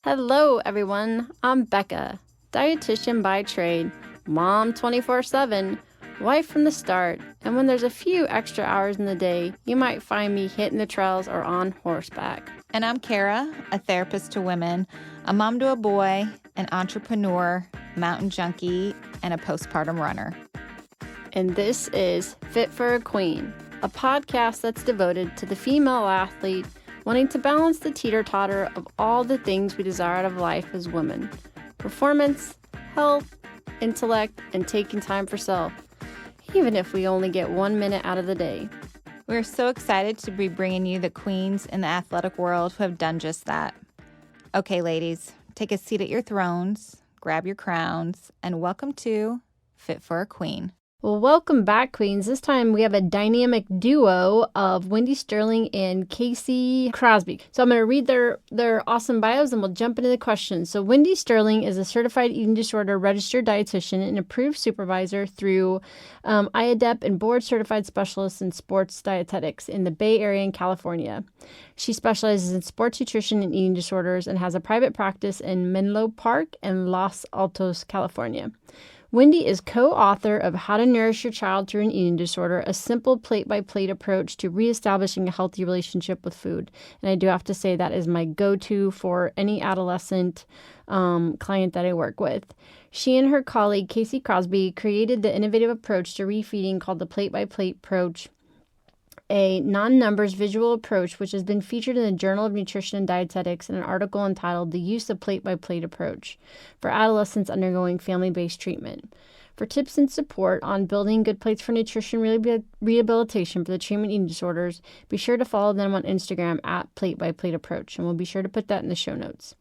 Hello, everyone. I'm Becca, dietitian by trade, mom 24/7, wife from the start, and when there's a few extra hours in the day, you might find me hitting the trails or on horseback. And I'm Kara, a therapist to women, a mom to a boy, an entrepreneur, mountain junkie, and a postpartum runner. And this is Fit for a Queen, a podcast that's devoted to the female athlete wanting to balance the teeter-totter of all the things we desire out of life as women. Performance, health, intellect, and taking time for self, even if we only get 1 minute out of the day. We're so excited to be bringing you the queens in the athletic world who have done just that. Okay, ladies, take a seat at your thrones, grab your crowns, and welcome to Fit for a Queen. Well, welcome back, Queens. This time we have a dynamic duo of Wendy Sterling and Casey Crosbie. So I'm going to read their awesome bios and we'll jump into the questions. So Wendy Sterling is a certified eating disorder registered dietitian and approved supervisor through IADEP and board certified specialist in sports dietetics in the Bay Area in California. She specializes in sports nutrition and eating disorders and has a private practice in Menlo Park and Los Altos, California. Wendy is co-author of How to Nourish Your Child Through an Eating Disorder, a simple plate-by-plate approach to reestablishing a healthy relationship with food. And I do have to say that is my go-to for any adolescent client that I work with. She and her colleague, Casey Crosbie, created the innovative approach to refeeding called the plate-by-plate approach, a non-numbers visual approach which has been featured in the Journal of Nutrition and Dietetics in an article entitled The Use of Plate-by-Plate Approach for Adolescents Undergoing Family-Based Treatment. For tips and support on building good plates for nutrition rehabilitation for the treatment eating disorders, be sure to follow them on Instagram at Plate-by-Plate Approach, and we'll be sure to put that in the show notes.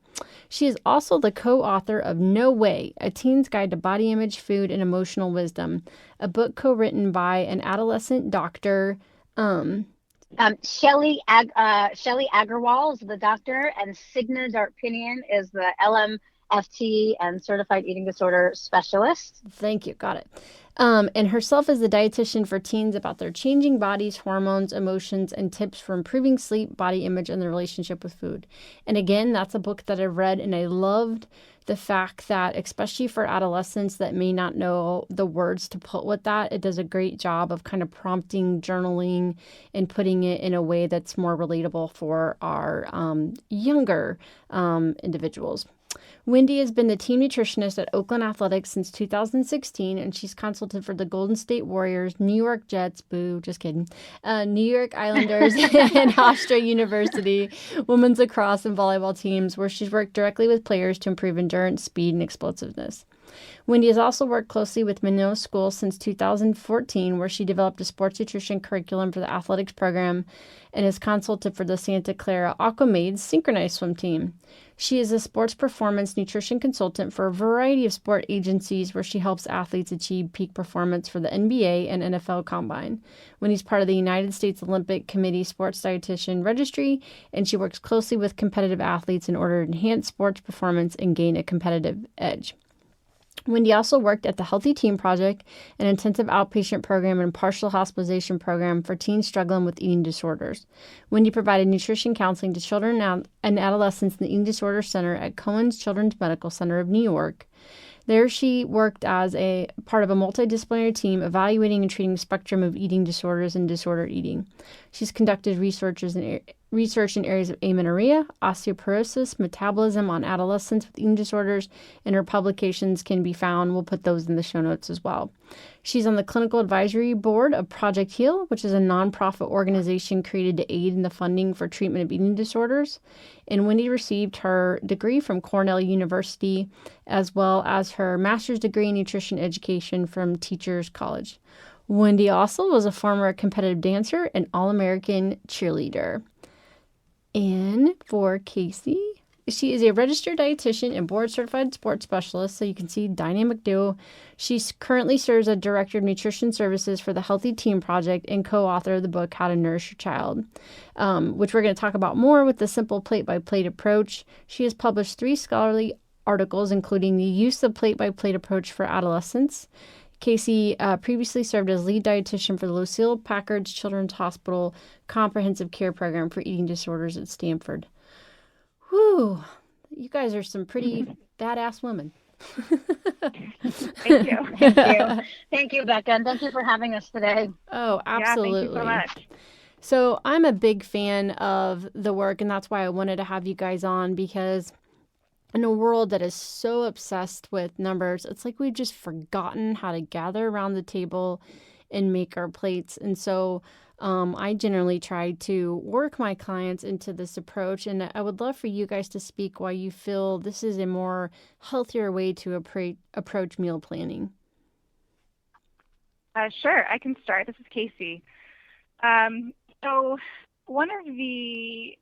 She is also the co-author of No Way, A Teen's Guide to Body Image, Food, and Emotional Wisdom, a book co-written by an adolescent doctor, Shelley Agarwal is the doctor, and Signa Darpinian is the LMFT and certified eating disorder specialist. Thank you. Got it. And herself is the dietitian for teens about their changing bodies, hormones, emotions, and tips for improving sleep, body image, and their relationship with food. And again, that's a book that I've read, and I loved the fact that, especially for adolescents that may not know the words to put with that, it does a great job of kind of prompting, journaling, and putting it in a way that's more relatable for our younger individuals. Wendy has been the team nutritionist at Oakland Athletics since 2016, and she's consulted for the Golden State Warriors, New York Jets, boo, just kidding, New York Islanders, and Hofstra University women's lacrosse and volleyball teams, where she's worked directly with players to improve endurance, speed, and explosiveness. Wendy has also worked closely with Minnow School since 2014, where she developed a sports nutrition curriculum for the athletics program and is consulted for the Santa Clara Aquamaids synchronized swim team. She is a sports performance nutrition consultant for a variety of sport agencies where she helps athletes achieve peak performance for the NBA and NFL Combine. Wendy's part of the United States Olympic Committee Sports Dietitian Registry, and she works closely with competitive athletes in order to enhance sports performance and gain a competitive edge. Wendy also worked at the Healthy Teen Project, an intensive outpatient program and partial hospitalization program for teens struggling with eating disorders. Wendy provided nutrition counseling to children and adolescents in the Eating Disorder Center at Cohen's Children's Medical Center of New York. There she worked as a part of a multidisciplinary team evaluating and treating a spectrum of eating disorders and disordered eating. She's conducted research in areas of amenorrhea, osteoporosis, metabolism on adolescents with eating disorders, and her publications can be found. We'll put those in the show notes as well. She's on the clinical advisory board of Project Heal, which is a nonprofit organization created to aid in the funding for treatment of eating disorders. And Wendy received her degree from Cornell University, as well as her master's degree in nutrition education from Teachers College. Wendy also was a former competitive dancer and All-American cheerleader. And for Casey, she is a registered dietitian and board-certified sports specialist, so you can see dynamic duo. She currently serves as Director of Nutrition Services for the Healthy Teen Project and co-author of the book How to Nourish Your Child, which we're going to talk about more with the simple plate-by-plate approach. She has published 3 scholarly articles, including the use of plate-by-plate approach for adolescents. Casey previously served as lead dietitian for the Lucille Packard Children's Hospital Comprehensive Care Program for Eating Disorders at Stanford. Whew. You guys are some pretty badass women. Thank you. Thank you. Thank you, Becca. And thank you for having us today. Oh, Yeah, thank you so absolutely. much. So I'm a big fan of the work, and that's why I wanted to have you guys on, because in a world that is so obsessed with numbers, it's like we've just forgotten how to gather around the table and make our plates. And so I generally try to work my clients into this approach. And I would love for you guys to speak why you feel this is a more healthier way to approach meal planning. Sure, I can start. This is Casey. So one of the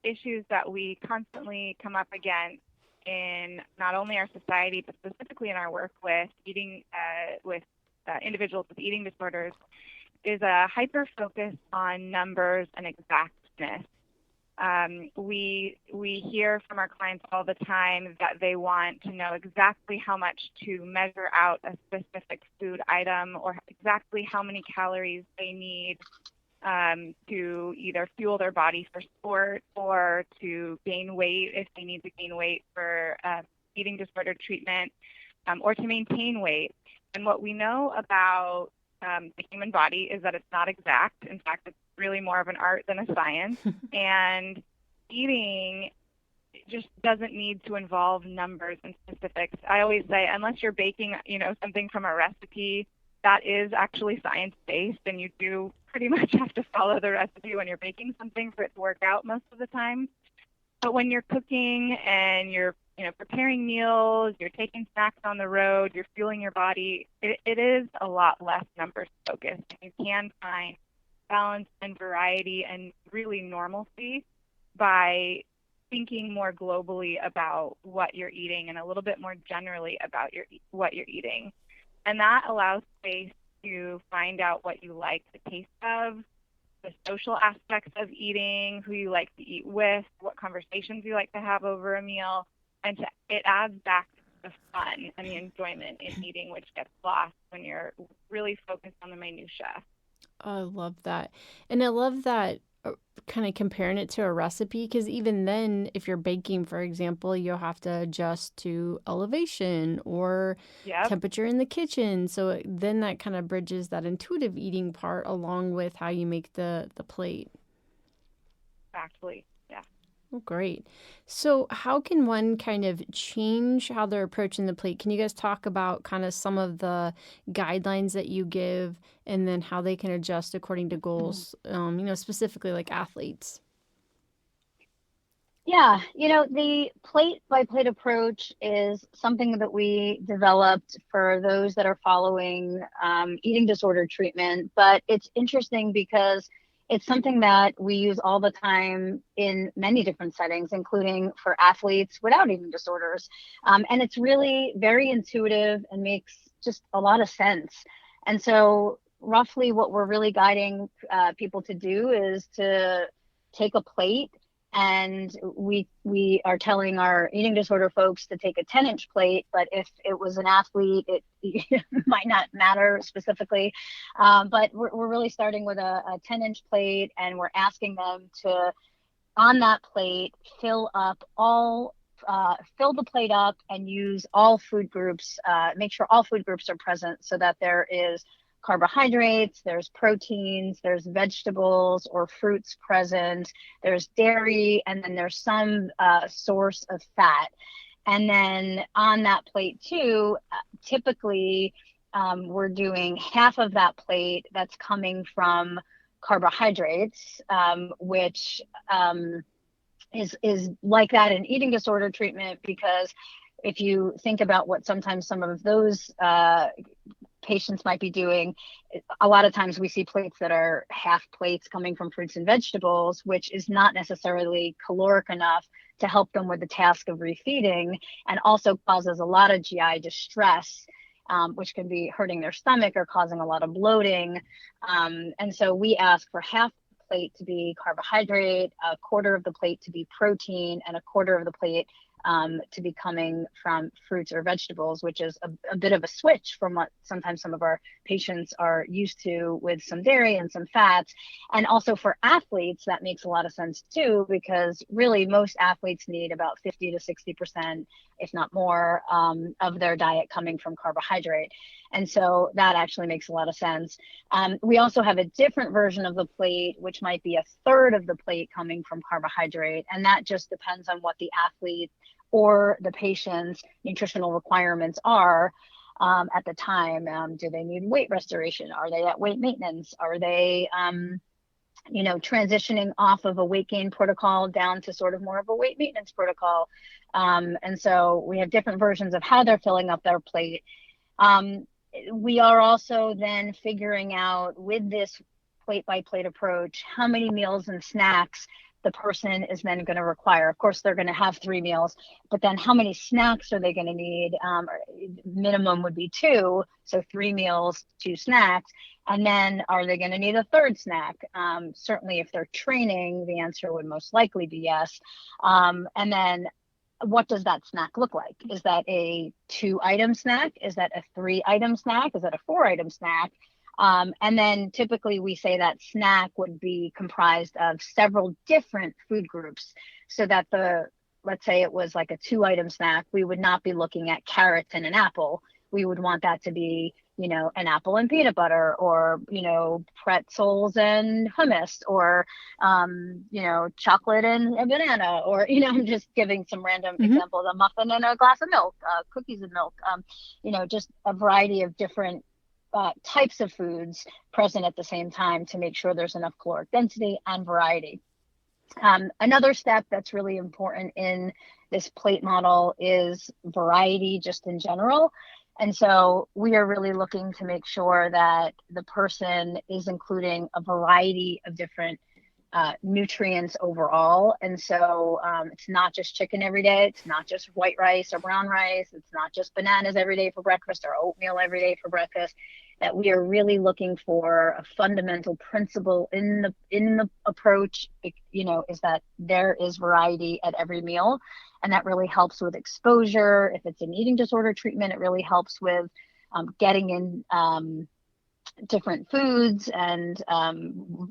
issues that we constantly come up against in not only our society, but specifically in our work with individuals with eating disorders is a hyper focus on numbers and exactness. We hear from our clients all the time that they want to know exactly how much to measure out a specific food item, or exactly how many calories they need to either fuel their body for sport or to gain weight if they need to gain weight for eating disorder treatment, or to maintain weight. And what we know about the human body is that it's not exact. In fact, it's really more of an art than a science. And eating just doesn't need to involve numbers and specifics. I always say, unless you're baking, something from a recipe that is actually science-based, and you do pretty much have to follow the recipe when you're baking something for it to work out most of the time. But when you're cooking and you're preparing meals, you're taking snacks on the road, you're fueling your body, it is a lot less numbers focused. You can find balance and variety and really normalcy by thinking more globally about what you're eating and a little bit more generally about what you're eating. And that allows space to find out what you like the taste of, the social aspects of eating, who you like to eat with, what conversations you like to have over a meal, and it adds back the fun and the enjoyment in eating, which gets lost when you're really focused on the minutia. Oh, I love that. And I love that kind of comparing it to a recipe, because even then, if you're baking, for example, you'll have to adjust to elevation or temperature in the kitchen. So then that kind of bridges that intuitive eating part along with how you make the plate. Exactly. Yeah. Oh, great. So how can one kind of change how they're approaching the plate? Can you guys talk about kind of some of the guidelines that you give, and then how they can adjust according to goals, specifically like athletes? Yeah, the plate by plate approach is something that we developed for those that are following eating disorder treatment. But it's interesting because it's something that we use all the time in many different settings, including for athletes without eating disorders. And it's really very intuitive and makes just a lot of sense. And so roughly what we're really guiding people to do is to take a plate, and we are telling our eating disorder folks to take a 10-inch plate, but if it was an athlete, it might not matter specifically. But we're really starting with a 10-inch plate, and we're asking them to, on that plate, fill the plate up and use all food groups, make sure all food groups are present so that there is carbohydrates, there's proteins, there's vegetables or fruits present, there's dairy, and then there's some source of fat. And then on that plate too, typically we're doing half of that plate that's coming from carbohydrates, which is like that in eating disorder treatment, because if you think about what sometimes some of those patients might be doing, a lot of times we see plates that are half plates coming from fruits and vegetables, which is not necessarily caloric enough to help them with the task of refeeding, and also causes a lot of GI distress, which can be hurting their stomach or causing a lot of bloating. And so we ask for half plate to be carbohydrate, a quarter of the plate to be protein, and a quarter of the plate to be coming from fruits or vegetables, which is a bit of a switch from what sometimes some of our patients are used to with some dairy and some fats. And also for athletes, that makes a lot of sense too, because really most athletes need about 50 to 60%, if not more, of their diet coming from carbohydrate. And so that actually makes a lot of sense. We also have a different version of the plate, which might be a third of the plate coming from carbohydrate. And that just depends on what the athlete or the patient's nutritional requirements are at the time. Do they need weight restoration? Are they at weight maintenance? Are they, transitioning off of a weight gain protocol down to sort of more of a weight maintenance protocol? And so we have different versions of how they're filling up their plate. We are also then figuring out with this plate by plate approach, how many meals and snacks the person is then going to require. Of course, they're going to have 3 meals, but then how many snacks are they going to need? Minimum would be 2, so 3 meals, 2 snacks. And then are they going to need a third snack? Certainly if they're training, the answer would most likely be yes. And then what does that snack look like? Is that a 2-item snack? Is that a 3-item snack? Is that a 4-item snack? And then typically we say that snack would be comprised of several different food groups, so that let's say it was like a 2-item snack, we would not be looking at carrots and an apple. We would want that to be, an apple and peanut butter, or, pretzels and hummus, or, chocolate and a banana, or, I'm just giving some random examples, a muffin and a glass of milk, cookies and milk, just a variety of different types of foods present at the same time to make sure there's enough caloric density and variety. Another step that's really important in this plate model is variety just in general. And so we are really looking to make sure that the person is including a variety of different nutrients overall. And so it's not just chicken every day. It's not just white rice or brown rice. It's not just bananas every day for breakfast or oatmeal every day for breakfast. That we are really looking for a fundamental principle in the approach, is that there is variety at every meal. And that really helps with exposure. If it's an eating disorder treatment, it really helps with getting in different foods and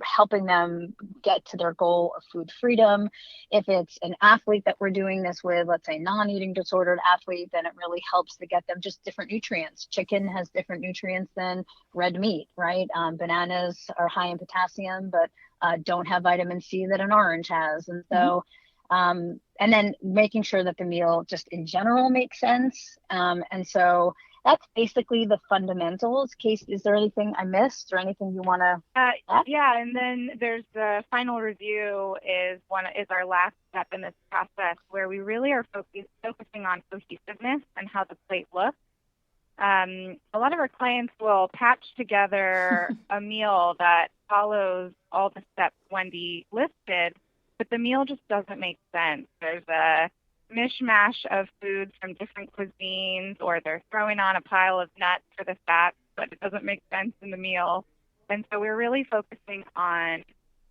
helping them get to their goal of food freedom. If it's an athlete that we're doing this with, let's say non-eating disordered athlete, then it really helps to get them just different nutrients. Chicken has different nutrients than red meat, right? Bananas are high in potassium, but don't have vitamin C that an orange has. And so, and then making sure that the meal just in general makes sense. And so that's basically the fundamentals. Case, is there anything I missed or anything you want to add? Yeah, and then there's the final review is our last step in this process, where we really are focusing on cohesiveness and how the plate looks. A lot of our clients will patch together a meal that follows all the steps Wendy listed, but the meal just doesn't make sense. There's a mishmash of foods from different cuisines, or they're throwing on a pile of nuts for the fat, but it doesn't make sense in the meal. And so we're really focusing on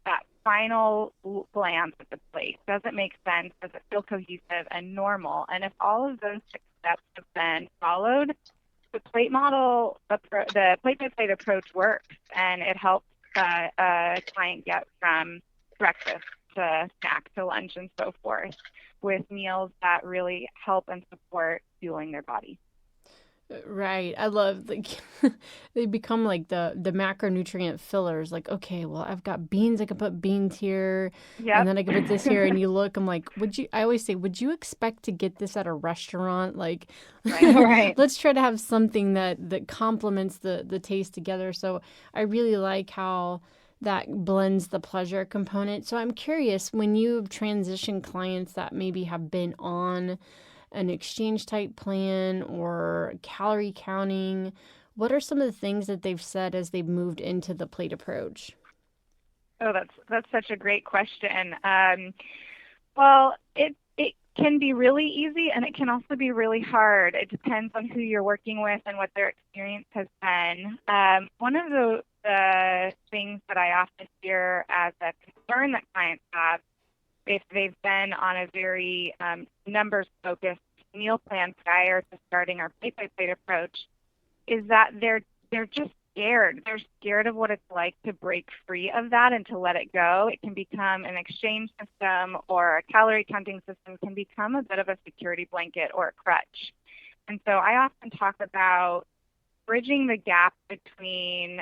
that final glance at the plate. Does it make sense? Does it feel cohesive and normal? And if all of those 6 steps have been followed, the plate model, the plate by plate approach works, and it helps a client get from breakfast to snack to lunch and so forth, with meals that really help and support fueling their body. Right. I love, they become like the macronutrient fillers. Like, okay, well, I've got beans. I can put beans here. Yep. And then I can put this here. And you look, I'm like, I always say, would you expect to get this at a restaurant? Like, Right. Let's try to have something that complements the taste together. So I really like how that blends the pleasure component. So I'm curious, when you transition clients that maybe have been on an exchange type plan or calorie counting, what are some of the things that they've said as they've moved into the plate approach? Oh, that's such a great question. Well, it can be really easy, and it can also be really hard. It depends on who you're working with and what their experience has been. One of the things that I often hear as a concern that clients have if they've been on a very numbers-focused meal plan prior to starting our plate-by-plate approach, is that they're just scared. They're scared of what it's like to break free of that and to let it go. It can become an exchange system, or a calorie counting system can become a bit of a security blanket or a crutch. And so I often talk about bridging the gap between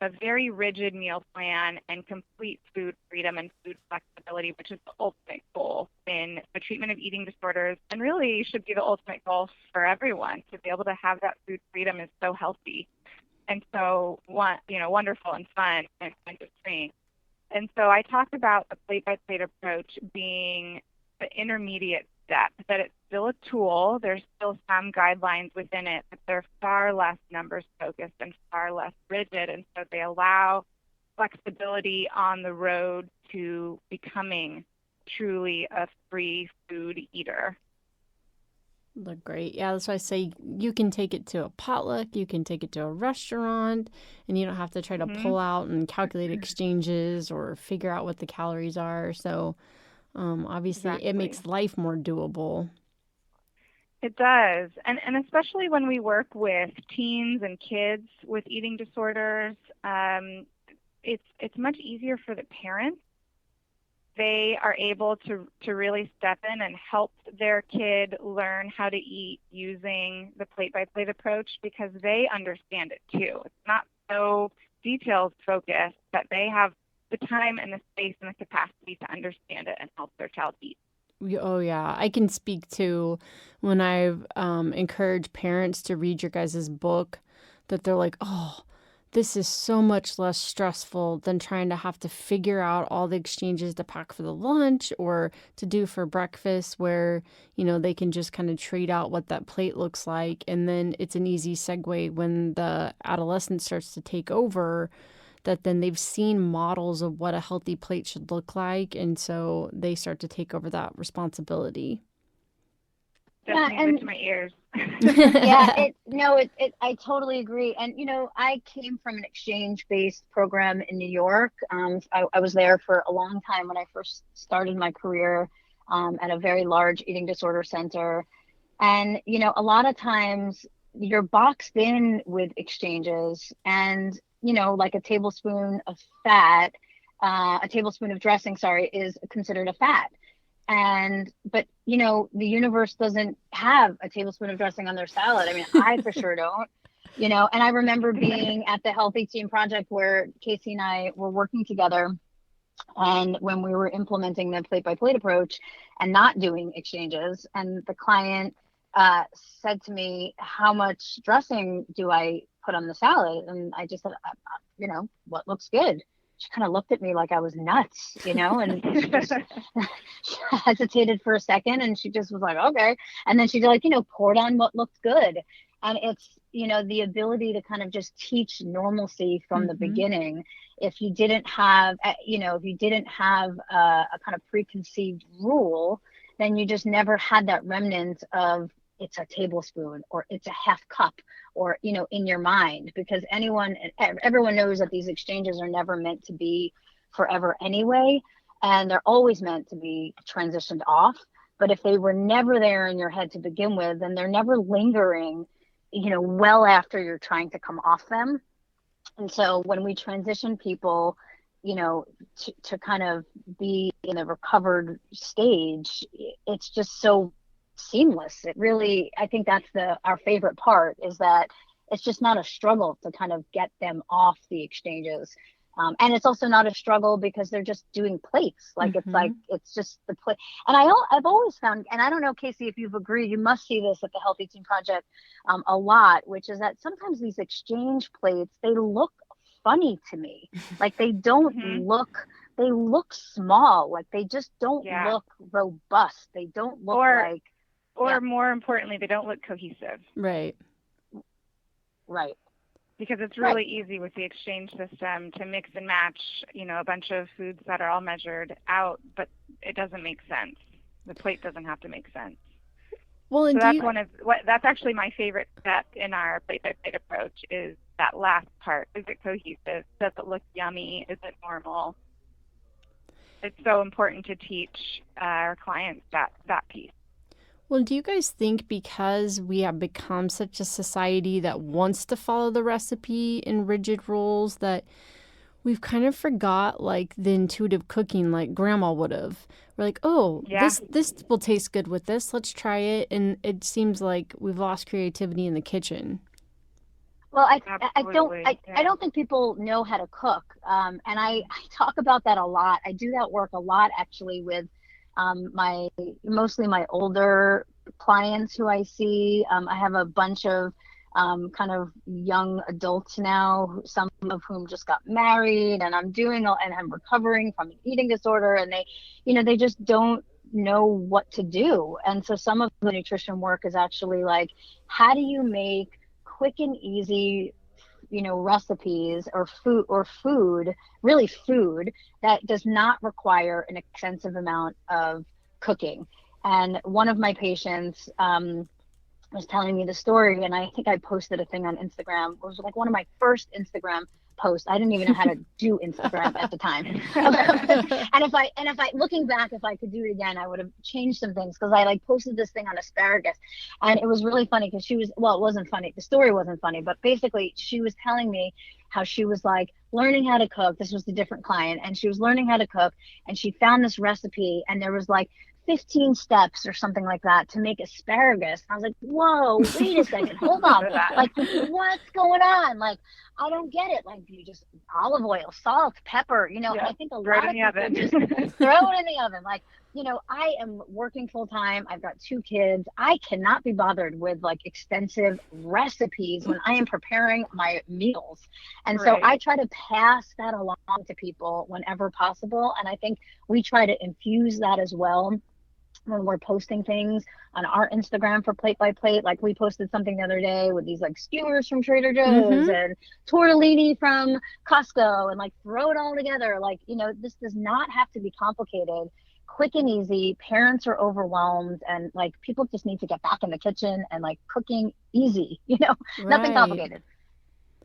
a very rigid meal plan and complete food freedom and food flexibility, which is the ultimate goal in the treatment of eating disorders, and really should be the ultimate goal for everyone. To be able to have that food freedom is so healthy and so wonderful and fun and freeing. And so I talked about the plate-by-plate approach being the intermediate step, that it's still a tool. There's still some guidelines within it, but they're far less numbers focused and far less rigid. And so they allow flexibility on the road to becoming truly a free food eater. Look great. Yeah, that's why I say you can take it to a potluck, you can take it to a restaurant, and you don't have to try to pull out and calculate exchanges or figure out what the calories are. So obviously Exactly. it makes life more doable. It does. And especially when we work with teens and kids with eating disorders, it's much easier for the parents. They are able to really step in and help their kid learn how to eat using the plate-by-plate approach, because they understand it too. It's not so details focused, but they have the time and the space and the capacity to understand it and help their child eat. Oh, yeah. I can speak to when I've encouraged parents to read your guys' book, that they're like, oh, this is so much less stressful than trying to have to figure out all the exchanges to pack for the lunch or to do for breakfast, where, they can just kind of trade out what that plate looks like. And then it's an easy segue when the adolescent starts to take over, that then they've seen models of what a healthy plate should look like. And so they start to take over that responsibility. That's music to my ears. Yeah, I totally agree. And, I came from an exchange-based program in New York. I was there for a long time when I first started my career at a very large eating disorder center. And, a lot of times you're boxed in with exchanges, and, like a tablespoon of dressing, is considered a fat. But the universe doesn't have a tablespoon of dressing on their salad. I mean, I for sure don't, and I remember being at the Healthy Team Project where Casey and I were working together, and when we were implementing the plate-by-plate approach and not doing exchanges, and the client said to me, how much dressing do I put on the salad? And I just said, what looks good? She kind of looked at me like I was nuts, and she hesitated for a second, and she just was like, okay. And then she poured on what looked good. And it's, the ability to kind of just teach normalcy from the beginning. If you didn't have, a kind of preconceived rule, then you just never had that remnant of it's a tablespoon or it's a half cup, or, in your mind, because everyone knows that these exchanges are never meant to be forever anyway. And they're always meant to be transitioned off. But if they were never there in your head to begin with, then they're never lingering, well after you're trying to come off them. And so when we transition people, to kind of be in a recovered stage, it's just so seamless. It really, I think that's our favorite part, is that it's just not a struggle to kind of get them off the exchanges. And it's also not a struggle because they're just doing plates. It's just the plate. And I've always found, and I don't know, Casey, if you've agreed, you must see this at the Healthy Team Project a lot, which is that sometimes these exchange plates, they look funny to me. Like they don't they look small. Like they just don't look robust. They don't look more importantly, they don't look cohesive. Right. Because it's really easy with the exchange system to mix and match, a bunch of foods that are all measured out, but it doesn't make sense. The plate doesn't have to make sense. Well, so that's actually my favorite step in our plate-by-plate approach, is that last part. Is it cohesive? Does it look yummy? Is it normal? it's so important to teach our clients that piece. Well, do you guys think because we have become such a society that wants to follow the recipe in rigid rules that we've kind of forgot like the intuitive cooking like grandma would have? We're like, oh, Yeah. this will taste good with this. Let's try it. And it seems like we've lost creativity in the kitchen. Well, Absolutely. I don't think people know how to cook. And I talk about that a lot. I do that work a lot actually with mostly my older clients who I see. I have a bunch of kind of young adults now, some of whom just got married, and I'm recovering from an eating disorder, and they just don't know what to do. And so some of the nutrition work is actually like, how do you make quick and easy recipes or food really food that does not require an extensive amount of cooking. And one of my patients was telling me the story, and I think I posted a thing on Instagram. It was like one of my first Instagram posts. I didn't even know how to do Instagram at the time. and if I looking back, if I could do it again, I would have changed some things, because I like posted this thing on asparagus, and it was really funny because it wasn't funny. The story wasn't funny, but basically she was telling me how she was like learning how to cook. This was a different client, and she was learning how to cook, and she found this recipe, and there was like 15 steps or something like that to make asparagus. I was like, whoa, wait a second, hold on. Like, what's going on? Like, I don't get it. Like, you just olive oil, salt, pepper, Yeah, and I think a throw lot it of in the oven. just throw it in the oven. Like, I am working full time. I've got 2 kids. I cannot be bothered with like extensive recipes when I am preparing my meals. And so Right. I try to pass that along to people whenever possible. And I think we try to infuse that as well when we're posting things on our Instagram for Plate by Plate. Like, we posted something the other day with these like skewers from Trader Joe's and tortellini from Costco, and like throw it all together. Like, this does not have to be complicated. Quick and easy. Parents are overwhelmed, and like people just need to get back in the kitchen and like cooking easy, nothing complicated.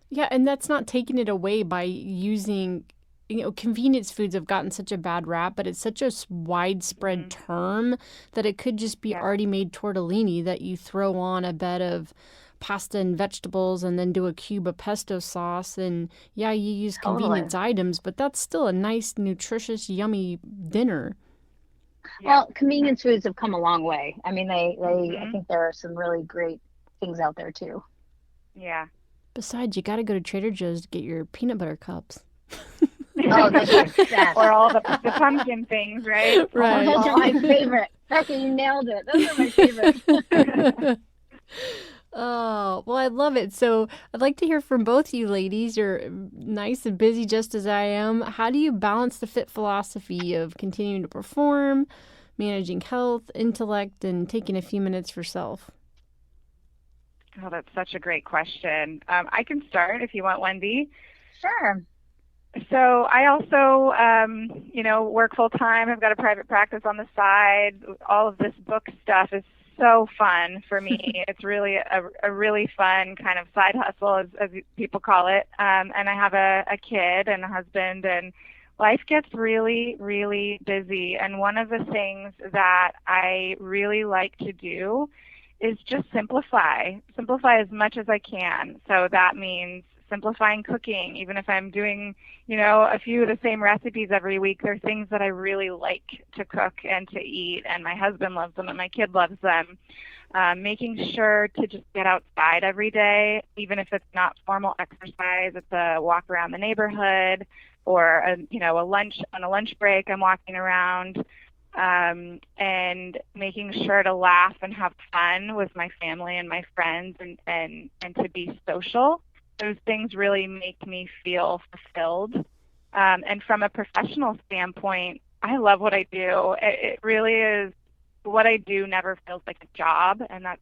Yeah, and that's not taking it away by using, convenience foods have gotten such a bad rap, but it's such a widespread term that it could just be already made tortellini that you throw on a bed of pasta and vegetables and then do a cube of pesto sauce. And yeah, you use convenience items, but that's still a nice, nutritious, yummy dinner. Well, convenience foods have come a long way. I mean, I think there are some really great things out there too. Yeah. Besides, you got to go to Trader Joe's to get your peanut butter cups. Oh, those are the best. Or all the pumpkin things, right? Right. Oh, those are my favorite. Becky, you nailed it. Those are my favorite. Oh, well, I love it. So I'd like to hear from both you ladies. You're nice and busy just as I am. How do you balance the Phit philosophy of continuing to perform, managing health, intellect, and taking a few minutes for self? Oh, that's such a great question. I can start if you want, Wendy. Sure. So I also, work full time. I've got a private practice on the side. All of this book stuff is so fun for me. It's really a really fun kind of side hustle, as people call it. And I have a kid and a husband, and life gets really, really busy. And one of the things that I really like to do is just simplify as much as I can. So that means simplifying cooking. Even if I'm doing, a few of the same recipes every week, there are things that I really like to cook and to eat, and my husband loves them and my kid loves them. Making sure to just get outside every day, even if it's not formal exercise. It's a walk around the neighborhood, or a lunch on a lunch break. I'm walking around. And making sure to laugh and have fun with my family and my friends, and to be social. Those things really make me feel fulfilled. And from a professional standpoint, I love what I do. It really is, what I do never feels like a job. And that's,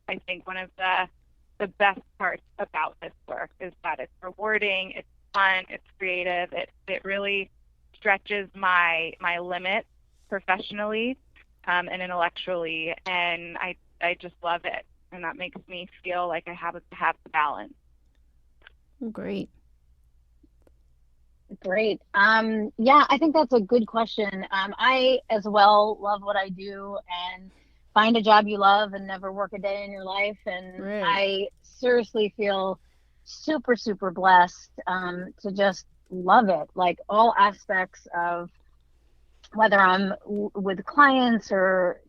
I think, one of the best parts about this work, is that it's rewarding, it's fun, it's creative. It really stretches my limits professionally and intellectually, and I just love it, and that makes me feel like I have the balance. Great. Great. Yeah, I think that's a good question. I as well love what I do, and find a job you love and never work a day in your life. And Right. I seriously feel super, super blessed to just love it. Like all aspects of whether I'm with clients or,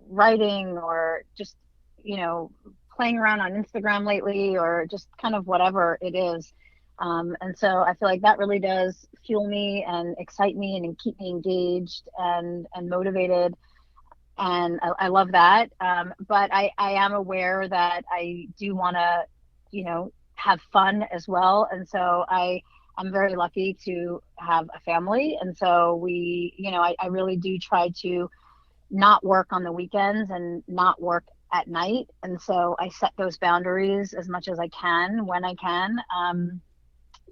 writing or just, you know, playing around on Instagram lately or just kind of whatever it is. And so I feel like that really does fuel me and excite me and keep me engaged and motivated. And I love that. But I am aware that I do want to, have fun as well. And so I'm very lucky to have a family. And so I really do try to not work on the weekends and not work at night. And so I set those boundaries as much as I can when I can,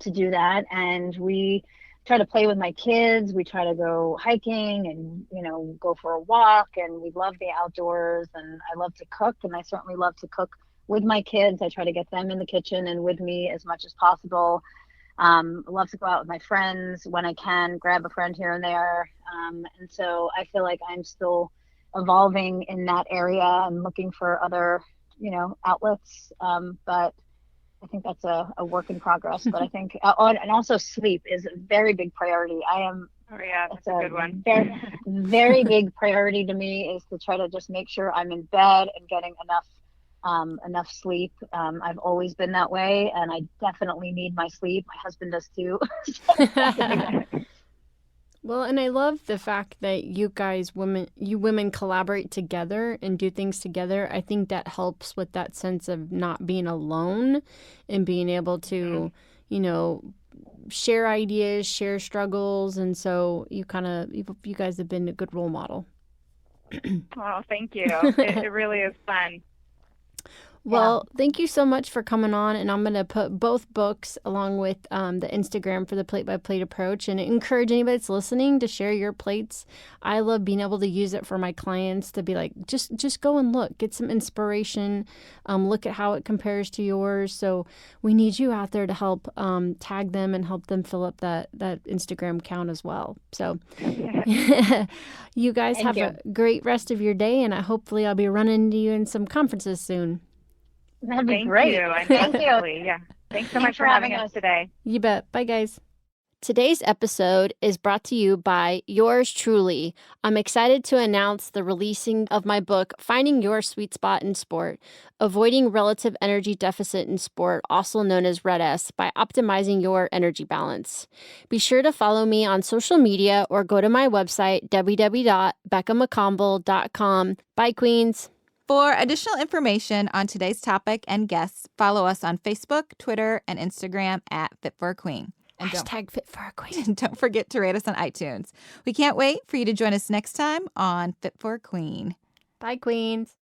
to do that. And we try to play with my kids. We try to go hiking and, go for a walk. And we love the outdoors. And I love to cook. And I certainly love to cook with my kids. I try to get them in the kitchen and with me as much as possible. I love to go out with my friends when I can, grab a friend here and there. And so I feel like I'm still evolving in that area and looking for other, outlets. But I think that's a work in progress. But I think, and also sleep is a very big priority. Oh yeah, It's that's a good one. very, very big priority to me is to try to just make sure I'm in bed and getting enough sleep. I've always been that way, and I definitely need my sleep. My husband does too. Well, and I love the fact that you women collaborate together and do things together. I think that helps with that sense of not being alone and being able to, you know, share ideas, share struggles. And so you guys have been a good role model. Well, thank you. It really is fun. Well, thank you so much for coming on. And I'm going to put both books along with the Instagram for the plate by plate approach and encourage anybody that's listening to share your plates. I love being able to use it for my clients to be like, just go and look, get some inspiration, look at how it compares to yours. So we need you out there to help tag them and help them fill up that Instagram count as well. So you guys Thank have you. a great rest of your day. And hopefully I'll be running into you in some conferences soon. That'd be Thank great. you. And Thank you. definitely, yeah. Thanks so much for having us today. You bet. Bye, guys. Today's episode is brought to you by yours truly. I'm excited to announce the releasing of my book, Finding Your Sweet Spot in Sport, Avoiding Relative Energy Deficit in Sport, also known as CEDRD-S, by optimizing your energy balance. Be sure to follow me on social media or go to my website, www.beccamccombel.com. Bye, Queens. For additional information on today's topic and guests, follow us on Facebook, Twitter, and Instagram at Fit for a Queen. And hashtag Fit for a Queen. Don't forget to rate us on iTunes. We can't wait for you to join us next time on Fit for a Queen. Bye, Queens.